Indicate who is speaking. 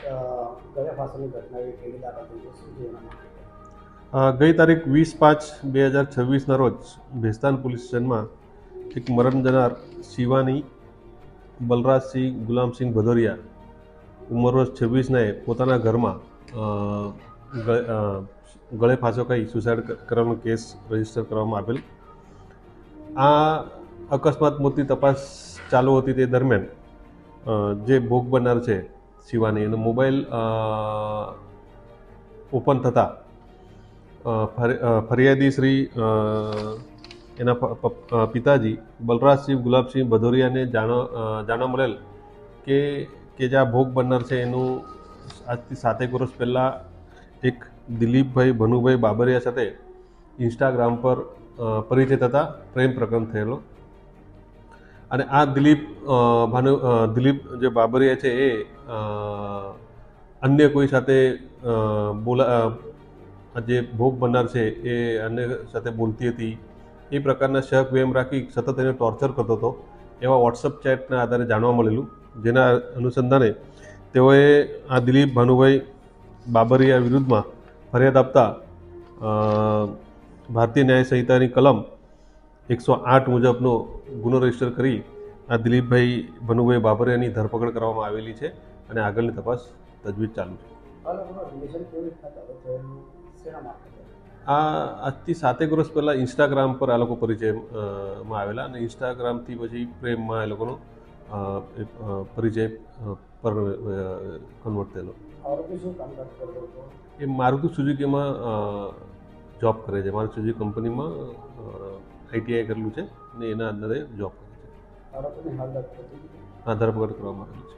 Speaker 1: ગયા પાસેની ઘટના એ કેવી દાખલ થઈ છે, શું છે એના માટે?
Speaker 2: ગઈ તારીખ 20/5/2026ના રોજ ભેસ્તાન પોલીસ સ્ટેશનમાં એક મરણ જનાર શિવાની બલરાજસિંહ ગુલામસિંહ ભદોરિયા ઉંમર વર્ષ 26ને પોતાના ઘરમાં ગળે ફાંસો ખાઈ સુસાઇડ કરવાનો કેસ રજીસ્ટર કરવામાં આવેલ. આ અકસ્માત મોતની તપાસ ચાલુ હતી તે દરમિયાન જે ભોગ બનનાર છે શિવાની એનો મોબાઈલ ઓપન થતાં ફરિયાદી શ્રી એના પિતાજી બલરાજસિંહ ગુલાબસિંહ ભદોરિયાને જાણવા મળેલ કે જે આ ભોગ બનનાર છે એનું આજથી 7 વર્ષ પહેલાં એક દિલીપભાઈ ભનુભાઈ બાબરિયા સાથે ઇન્સ્ટાગ્રામ પર પરિચય થતાં પ્રેમ પ્રકરણ થયેલો. અને આ દિલીપ જે બાબરિયા છે એ અન્ય કોઈ સાથે જે ભોગ બનનાર છે એ અન્ય સાથે બોલતી હતી એ પ્રકારના શક વેમ રાખી સતત એને ટોર્ચર કરતો હતો એવા વોટ્સઅપ ચેટના આધારે જાણવા મળેલું. જેના અનુસંધાને તેઓએ આ દિલીપ ભાનુભાઈ બાબરિયા વિરુદ્ધમાં ફરિયાદ આપતા ભારતીય ન્યાય સંહિતાની કલમ 108 મુજબનો ગુનો રજીસ્ટર કરી આ દિલીપભાઈ ભનુભાઈ બાબરિયાની ધરપકડ કરવામાં આવેલી છે અને આગળની તપાસ તજવીજ ચાલુ છે. આ આજથી 7 વર્ષ પહેલાં ઇન્સ્ટાગ્રામ પર આ લોકો પરિચયમાં આવેલા અને ઇન્સ્ટાગ્રામથી પછી પ્રેમમાં એ લોકોનો પરિચય પર કન્વર્ટ થયેલો. એ મારુતિ સુઝુકીમાં જોબ કરે છે. મારુતિ સુઝુકી કંપનીમાં ITI કરેલું છે અને એના અંદર જોબ કરે છે. હા, ધરપકડ કરવામાં આવેલી છે.